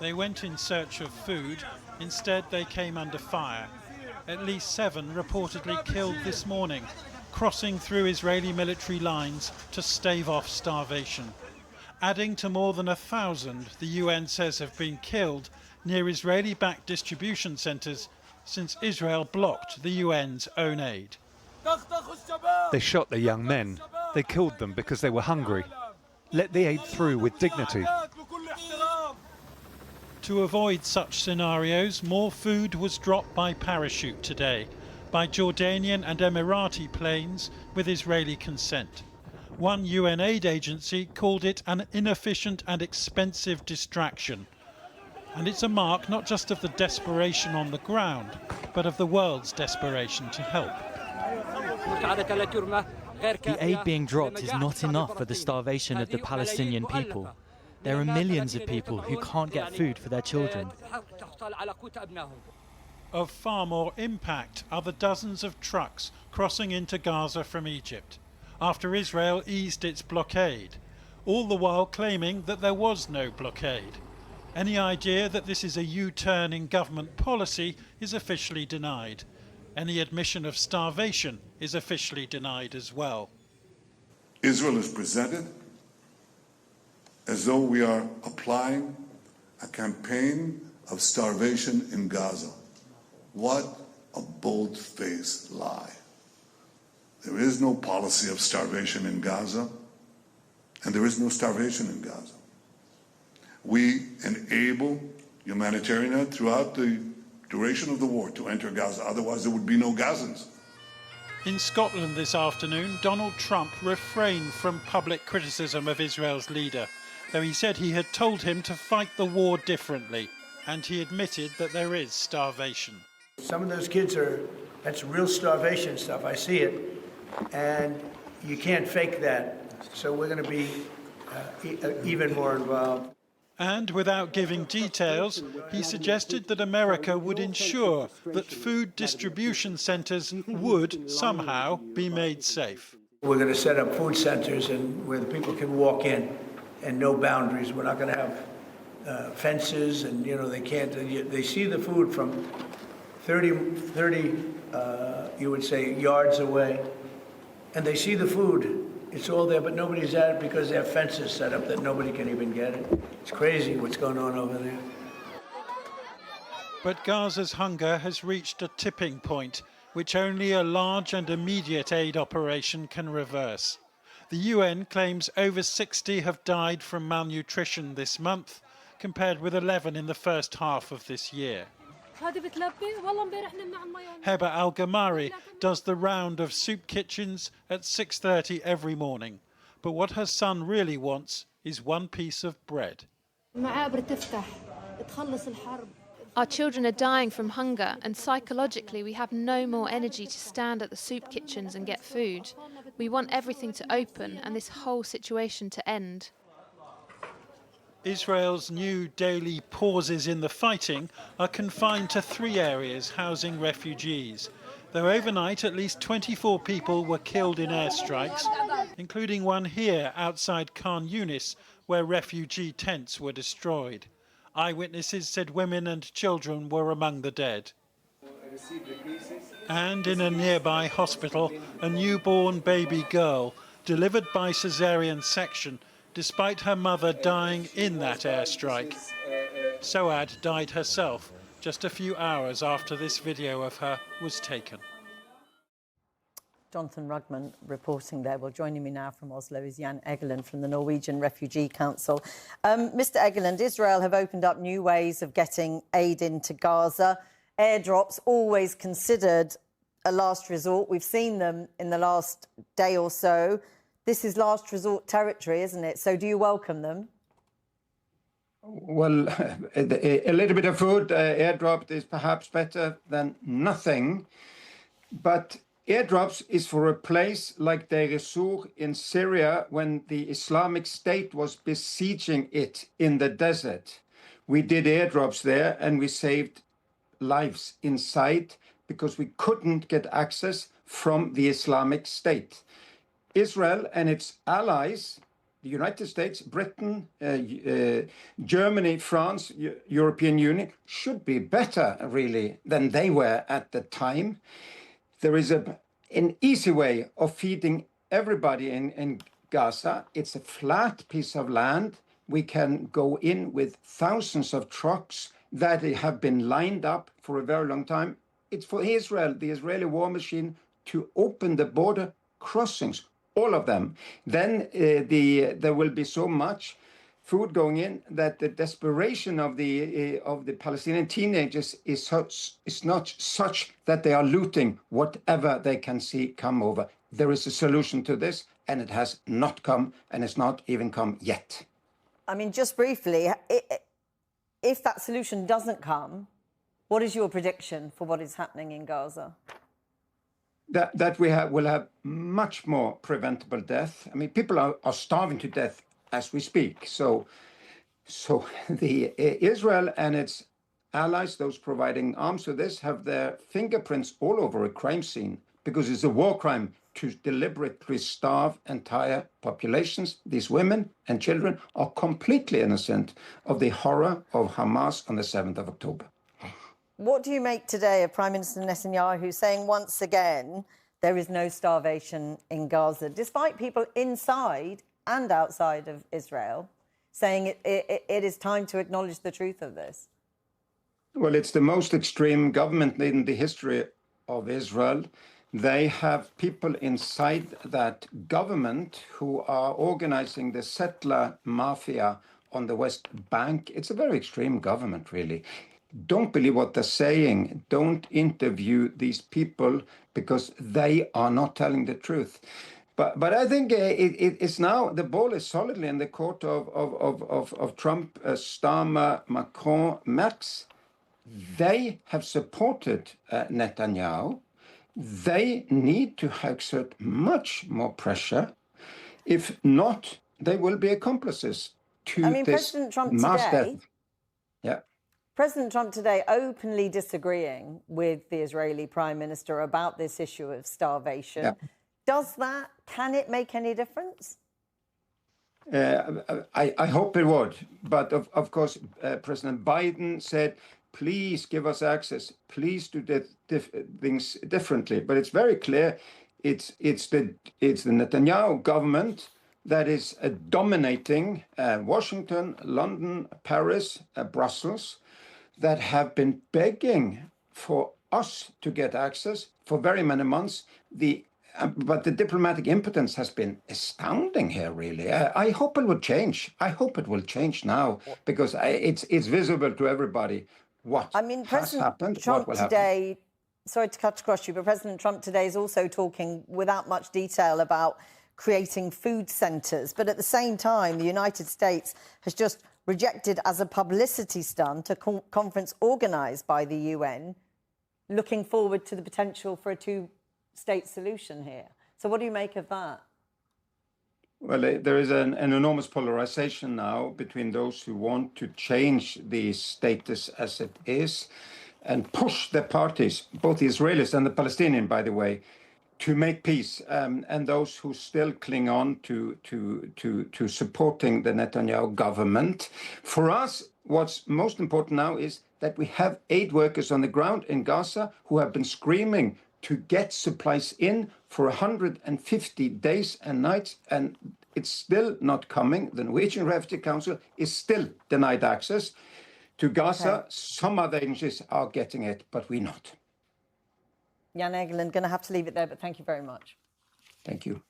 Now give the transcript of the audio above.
They went in search of food. Instead, they came under fire. At least 7 reportedly killed this morning, crossing through Israeli military lines to stave off starvation. Adding to more than 1,000 the UN says have been killed near Israeli-backed distribution centres since Israel blocked the UN's own aid. They shot the young men. They killed them because they were hungry. Let the aid through with dignity. To avoid such scenarios, more food was dropped by parachute today, by Jordanian and Emirati planes with Israeli consent. One UN aid agency called it an inefficient and expensive distraction. And it's a mark not just of the desperation on the ground, but of the world's desperation to help. The aid being dropped is not enough for the starvation of the Palestinian people. There are millions of people who can't get food for their children. Of far more impact are the dozens of trucks crossing into Gaza from Egypt, after Israel eased its blockade, all the while claiming that there was no blockade. Any idea that this is a U-turn in government policy is officially denied. Any admission of starvation is officially denied as well. Israel is presented as though we are applying a campaign of starvation in Gaza. What a bold-faced lie. There is no policy of starvation in Gaza, and there is no starvation in Gaza. We enable humanitarian aid throughout the duration of the war to enter Gaza, otherwise there would be no Gazans. In Scotland this afternoon, Donald Trump refrained from public criticism of Israel's leader, though he said he had told him to fight the war differently, and he admitted that there is starvation. Some of those kids that's real starvation stuff, I see it, and you can't fake that, so we're going to be even more involved. And without giving details, he suggested that America would ensure that food distribution centres would somehow be made safe. We're going to set up food centres and where the people can walk in and no boundaries. We're not going to have fences and, they can't, they see the food from 30 you would say, yards away, and they see the food. It's all there, but nobody's at it because they have fences set up that nobody can even get it. It's crazy what's going on over there. But Gaza's hunger has reached a tipping point, which only a large and immediate aid operation can reverse. The UN claims over 60 have died from malnutrition this month, compared with 11 in the first half of this year. Heba Al-Gamari does the round of soup kitchens at 6:30 every morning. But what her son really wants is one piece of bread. Our children are dying from hunger, and psychologically we have no more energy to stand at the soup kitchens and get food. We want everything to open and this whole situation to end. Israel's new daily pauses in the fighting are confined to 3 areas housing refugees. Though overnight at least 24 people were killed in airstrikes, including one here outside Khan Yunis, where refugee tents were destroyed. Eyewitnesses said women and children were among the dead. And in a nearby hospital, a newborn baby girl, delivered by caesarean section, despite her mother dying in that airstrike. Soad died herself just a few hours after this video of her was taken. Jonathan Rugman reporting there. Well, joining me now from Oslo is Jan Egeland from the Norwegian Refugee Council. Mr. Egeland, Israel have opened up new ways of getting aid into Gaza. Airdrops, always considered a last resort. We've seen them in the last day or so. This is last resort territory, isn't it? So do you welcome them? Well, a little bit of food airdropped is perhaps better than nothing. But airdrops is for a place like Deir ez-Zor in Syria when the Islamic State was besieging it in the desert. We did airdrops there and we saved lives inside because we couldn't get access from the Islamic State. Israel and its allies the United States, Britain, Germany, France, European Union should be better, really, than they were at the time. There is an easy way of feeding everybody in Gaza. It's a flat piece of land. We can go in with thousands of trucks that have been lined up for a very long time. It's for Israel, the Israeli war machine, to open the border crossings, all of them. Then there will be so much food going in that the desperation of the Palestinian teenagers is not such that they are looting whatever they can see come over. There is a solution to this, and it has not come, and it's not even come yet. I mean, just briefly, if that solution doesn't come, what is your prediction for what is happening in Gaza? That will have much more preventable death. I mean, people are starving to death as we speak. So the Israel and its allies, those providing arms for this, have their fingerprints all over a crime scene, because it's a war crime to deliberately starve entire populations. These women and children are completely innocent of the horror of Hamas on the 7th of October. What do you make today of Prime Minister Netanyahu saying once again there is no starvation in Gaza, despite people inside and outside of Israel saying it is time to acknowledge the truth of this? Well, it's the most extreme government in the history of Israel. They have people inside that government who are organizing the settler mafia on the West Bank. It's a very extreme government, really. Don't believe what they're saying. Don't interview these people, because they are not telling the truth. But I think it's now, the ball is solidly in the court of Trump, Starmer, Macron, Merz. They have supported Netanyahu. They need to exert much more pressure. If not, they will be accomplices to this President Trump mass today, death. Yeah. President Trump today openly disagreeing with the Israeli Prime Minister about this issue of starvation. Yeah. Can it make any difference? I hope it would. But of course, President Biden said, please give us access. Please do things differently. But it's very clear it's the Netanyahu government that is dominating Washington, London, Paris, Brussels, that have been begging for us to get access for very many months. But the diplomatic impotence has been astounding here, really. I hope it will change. I hope it will change now, because it's visible to everybody what has happened, Trump what will today, happen. Sorry to cut across you, but President Trump today is also talking without much detail about creating food centres. But at the same time, the United States has just rejected as a publicity stunt a conference organised by the UN, looking forward to the potential for a two-state solution here. So what do you make of that? Well, there is an enormous polarization now between those who want to change the status as it is and push the parties, both the Israelis and the Palestinians, by the way, to make peace, and those who still cling on to supporting the Netanyahu government. For us, what's most important now is that we have aid workers on the ground in Gaza who have been screaming to get supplies in for 150 days and nights, and it's still not coming. The Norwegian Refugee Council is still denied access to Gaza. Okay. Some other agencies are getting it, but we're not. Jan Egeland, going to have to leave it there, but thank you very much. Thank you.